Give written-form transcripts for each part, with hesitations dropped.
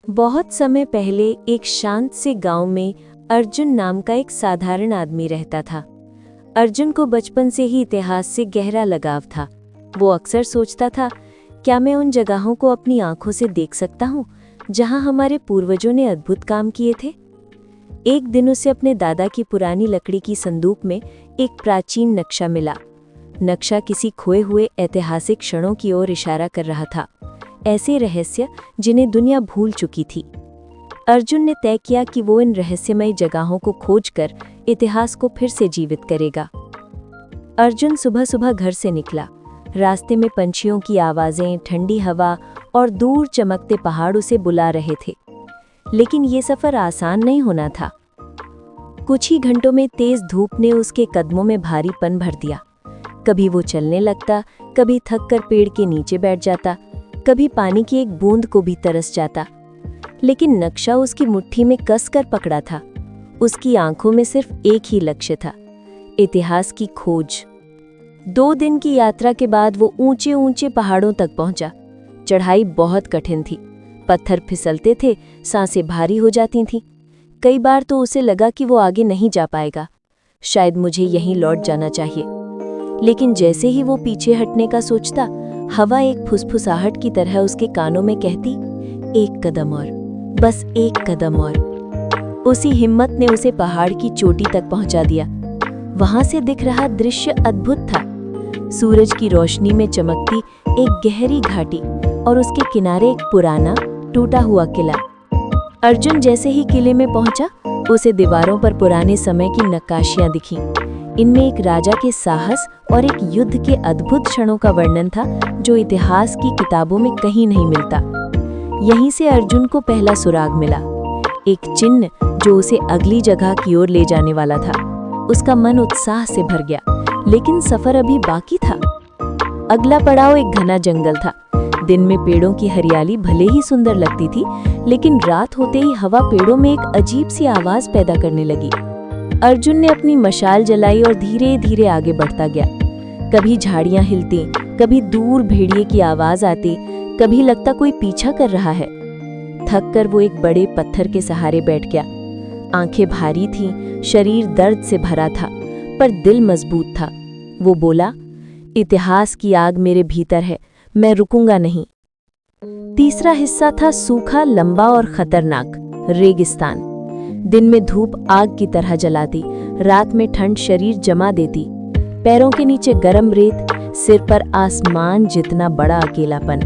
बहुत समय पहले एक शांत से गांव में अर्जुन नाम का एक साधारण आदमी रहता था। अर्जुन को बचपन से ही इतिहास से गहरा लगाव था। वो अक्सर सोचता था, क्या मैं उन जगहों को अपनी आंखों से देख सकता हूँ जहाँ हमारे पूर्वजों ने अद्भुत काम किए थे। एक दिन उसे अपने दादा की पुरानी लकड़ी की संदूक में एक प्राचीन नक्शा मिला। नक्शा किसी खोए हुए ऐतिहासिक क्षणों की ओर इशारा कर रहा था, ऐसे रहस्य जिन्हें दुनिया भूल चुकी थी। अर्जुन ने तय किया कि वो इन रहस्यमयी जगहों को खोजकर इतिहास को फिर से जीवित करेगा। अर्जुन सुबह सुबह घर से निकला। रास्ते में पंछियों की आवाजें, ठंडी हवा और दूर चमकते पहाड़ उसे बुला रहे थे। लेकिन ये सफर आसान नहीं होना था। कुछ ही घंटों में तेज धूप ने उसके कदमों में भारीपन भर दिया। कभी वो चलने लगता, कभी थक कर पेड़ के नीचे बैठ जाता, कभी पानी की एक बूंद को भी तरस जाता। लेकिन नक्शा उसकी मुट्ठी में कस कर पकड़ा था। उसकी आंखों में सिर्फ एक ही लक्ष्य था, इतिहास की खोज। 2 दिन की यात्रा के बाद वो ऊंचे ऊंचे पहाड़ों तक पहुंचा। चढ़ाई बहुत कठिन थी, पत्थर फिसलते थे, सांसें भारी हो जाती थीं। कई बार तो उसे लगा कि वो आगे नहीं जा पाएगा, शायद मुझे यहीं लौट जाना चाहिए। लेकिन जैसे ही वो पीछे हटने का सोचता, हवा एक फुसफुसाहट की तरह उसके कानों में कहती, एक कदम और, बस एक कदम और। उसी हिम्मत ने उसे पहाड़ की चोटी तक पहुंचा दिया। वहां से दिख रहा दृश्य अद्भुत था। सूरज की रोशनी में चमकती एक गहरी घाटी और उसके किनारे एक पुराना टूटा हुआ किला। अर्जुन जैसे ही किले में पहुंचा, उसे दीवारों पर पुराने समय की नक्काशियां दिखीं। इनमें एक राजा के साहस और एक युद्ध के अद्भुत क्षणों का वर्णन था, जो इतिहास की किताबों में कहीं नहीं मिलता। यहीं से अर्जुन को पहला सुराग मिला, एक चिन्ह जो उसे अगली जगह की ओर ले जाने वाला था। उसका मन उत्साह से भर गया, लेकिन सफर अभी बाकी था। अगला पड़ाव एक घना जंगल था। दिन में पेड़ों की हरियाली भले ही सुंदर लगती थी, लेकिन रात होते ही हवा पेड़ों में एक अजीब सी आवाज पैदा करने लगी। अर्जुन ने अपनी मशाल जलाई और धीरे धीरे आगे बढ़ता गया। कभी झाड़ियां हिलती, कभी दूर भेड़िए की आवाज आती, कभी लगता कोई पीछा कर रहा है। थक कर वो एक बड़े पत्थर के सहारे बैठ गया। आंखें भारी थीं, शरीर दर्द से भरा था, पर दिल मजबूत था। वो बोला, इतिहास की आग मेरे भीतर है, मैं रुकूंगा नहीं। तीसरा हिस्सा था सूखा, लंबा और खतरनाक रेगिस्तान। दिन में धूप आग की तरह जलाती, रात में ठंड शरीर जमा देती। पैरों के नीचे गरम रेत, सिर पर आसमान जितना बड़ा अकेलापन।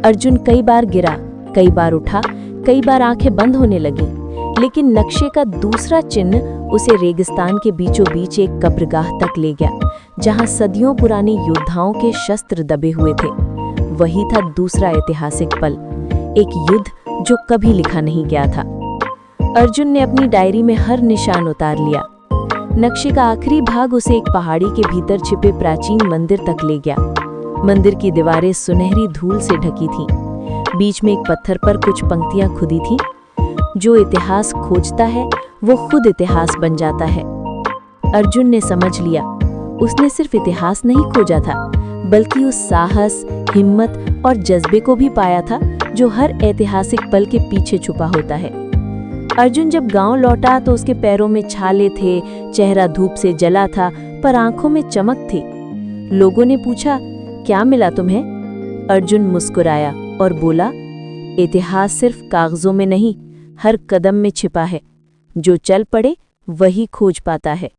अर्जुन कई बार गिरा, कई बार उठा, कई बार आंखें बंद होने लगीं। लेकिन नक्शे का दूसरा चिन्ह उसे रेगिस्तान के बीचों बीच एक कब्रगाह तक ले गया, जहां सदियों पुराने योद्धाओं के शस्त्र दबे हुए थे। वही था दूसरा ऐतिहासिक पल, एक युद्ध जो कभी लिखा नहीं गया था। अर्जुन ने अपनी डायरी में हर निशान उतार लिया। नक्शे का आखिरी भाग उसे एक पहाड़ी के भीतर छिपे प्राचीन मंदिर तक ले गया। मंदिर की दीवारें सुनहरी धूल से ढकी थीं। बीच में एक पत्थर पर कुछ पंक्तियां खुदी थीं, जो इतिहास खोजता है वो खुद इतिहास बन जाता है। अर्जुन ने समझ लिया, उसने सिर्फ इतिहास नहीं खोजा था, बल्कि उस साहस, हिम्मत और जज्बे को भी पाया था जो हर ऐतिहासिक पल के पीछे छुपा होता है। अर्जुन जब गांव लौटा तो उसके पैरों में छाले थे, चेहरा धूप से जला था, पर आंखों में चमक थी। लोगों ने पूछा, क्या मिला तुम्हें? अर्जुन मुस्कुराया और बोला, इतिहास सिर्फ कागजों में नहीं, हर कदम में छिपा है। जो चल पड़े वही खोज पाता है।